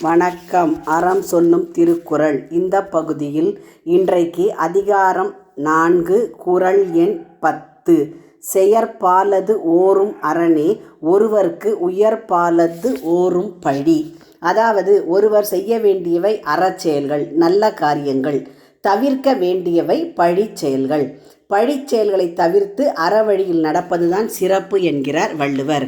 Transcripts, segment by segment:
வணக்கம். அறம் சொல்லும் திருக்குறள். இந்த பகுதியில் இன்றைக்கு அதிகாரம் 4 குறள் எண் 10. செயற்பாலது ஓரும் அரணே ஒருவர்க்கு உயர்பாலது ஓரும் பழி. அதாவது ஒருவர் செய்ய வேண்டியவை அறச்செயல்கள், நல்ல காரியங்கள். தவிர்க்க வேண்டியவை பழிச் செயல்கள். பழிச் செயல்களை தவிர்த்து அறவழியில் நடப்பதுதான் சிறப்பு என்கிறார் வள்ளுவர்.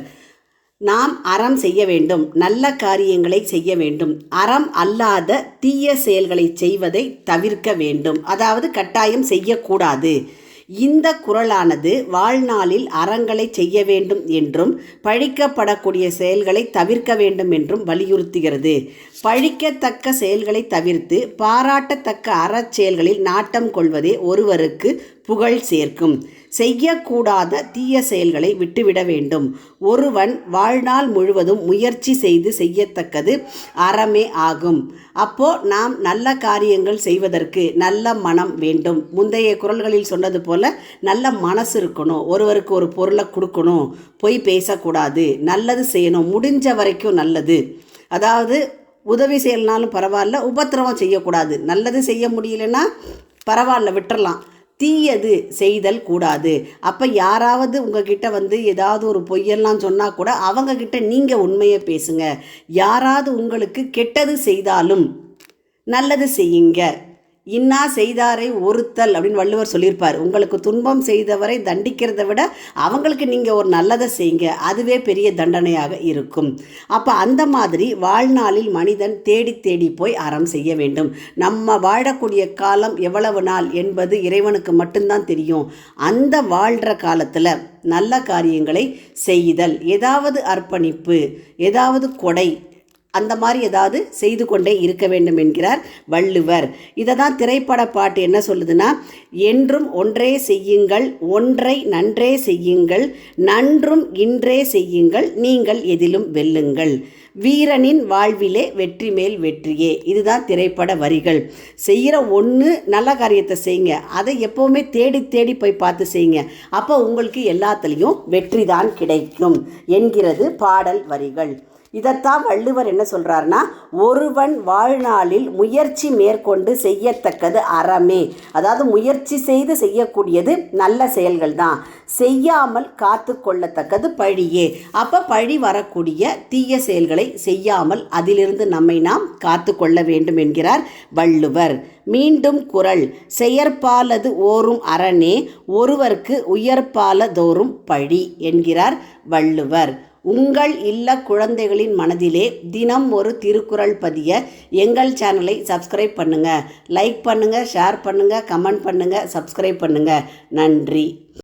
நாம் அறம் செய்ய வேண்டும், நல்ல காரியங்களை செய்ய வேண்டும். அறம் அல்லாத தீய செயல்களை செய்வதை தவிர்க்க வேண்டும். அதாவது கட்டாயம் செய்யக்கூடாது. இந்த குறளானது வாழ்நாளில் அறங்களை செய்ய வேண்டும் என்றும் பழிக்கப்படக்கூடிய செயல்களை தவிர்க்க வேண்டும் என்றும் வலியுறுத்துகிறது. பழிக்கத்தக்க செயல்களை தவிர்த்து பாராட்டத்தக்க அறச்செயல்களில் நாட்டம் கொள்வதே ஒருவருக்கு புகழ் சேர்க்கும். செய்யக்கூடாத தீய செயல்களை விட்டுவிட வேண்டும். ஒருவன் வாழ்நாள் முழுவதும் முயற்சி செய்து செய்யத்தக்கது அறமே ஆகும். அப்போ நாம் நல்ல காரியங்கள் செய்வதற்கு நல்ல மனம் வேண்டும். முந்தைய குறள்களில் சொன்னது போல நல்ல மனசு இருக்கணும். ஒருவருக்கு ஒரு பொருளை கொடுக்கணும், பொய் பேசக்கூடாது, நல்லது செய்யணும், முடிஞ்ச வரைக்கும் நல்லது. அதாவது உதவி செய்யலனாலும் பரவாயில்ல, உபத்திரவம் செய்யக்கூடாது. நல்லது செய்ய முடியலன்னா பரவாயில்ல, விட்டுறலாம். தீயது செய்தல் கூடாது. அப்போ யாராவது உங்ககிட்ட ஏதாவது ஒரு பொய்யெல்லாம் சொன்னால் கூட அவங்கக்கிட்ட நீங்கள் உண்மையை பேசுங்க. யாராவது உங்களுக்கு கெட்டது செய்தாலும் நல்லது செய்யுங்க. இன்னா செய்தாரை ஒருத்தல் அப்படின்னு வள்ளுவர் சொல்லியிருப்பார். உங்களுக்கு துன்பம் செய்தவரை தண்டிக்கிறத விட அவங்களுக்கு நீங்கள் ஒரு நல்லதை செய்யுங்க, அதுவே பெரிய தண்டனையாக இருக்கும். அப்போ அந்த மாதிரி வாழ்நாளில் மனிதன் தேடி தேடி போய் அறம் செய்ய வேண்டும். நம்ம வாழக்கூடிய காலம் எவ்வளவு நாள் என்பது இறைவனுக்கு மட்டும்தான் தெரியும். அந்த வாழ்கிற காலத்தில் நல்ல காரியங்களை செய்தல், ஏதாவது அர்ப்பணிப்பு, ஏதாவது கொடை, அந்த மாதிரி ஏதாவது செய்து கொண்டே இருக்க வேண்டும் என்கிறார் வள்ளுவர். இதை தான் திரைப்பட பாட்டு என்ன சொல்லுதுன்னா, என்றும் ஒன்றே செய்யுங்கள், ஒன்றை நன்றே செய்யுங்கள், நன்றும் இன்றே செய்யுங்கள், நீங்கள் எதிலும் வெல்லுங்கள், வீரனின் வாழ்விலே வெற்றி மேல் வெற்றியே. இதுதான் திரைப்பட வரிகள். செய்கிற ஒன்று நல்ல காரியத்தை செய்யுங்க, அதை எப்போவுமே தேடி தேடி போய் பார்த்து செய்யுங்க. அப்போ உங்களுக்கு எல்லாத்துலேயும் வெற்றி தான் கிடைக்கும் என்கிறது பாடல் வரிகள். இதைத்தான் வள்ளுவர் என்ன சொல்கிறாருன்னா, ஒருவன் வாழ்நாளில் முயற்சி மேற்கொண்டு செய்யத்தக்கது அறமே. அதாவது முயற்சி செய்து செய்யக்கூடியது நல்ல செயல்கள் தான். செய்யாமல் காத்து கொள்ளத்தக்கது பழியே. அப்போ பழி வரக்கூடிய தீய செயல்களை செய்யாமல் அதிலிருந்து நம்மை நாம் காத்து கொள்ள வேண்டும் என்கிறார் வள்ளுவர். மீண்டும் குறள். செயற்பாலது ஓரும் அரணே ஒருவர்க்கு உயர்பாலதோறும் பழி என்கிறார் வள்ளுவர். உங்கள் இல்ல குழந்தைகளின் மனதிலே தினம் ஒரு திருக்குறள் பதிய எங்கள் சேனலை சப்ஸ்கிரைப் பண்ணுங்கள். லைக் பண்ணுங்கள், ஷேர் பண்ணுங்கள், கமெண்ட் பண்ணுங்கள், சப்ஸ்கிரைப் பண்ணுங்கள். நன்றி.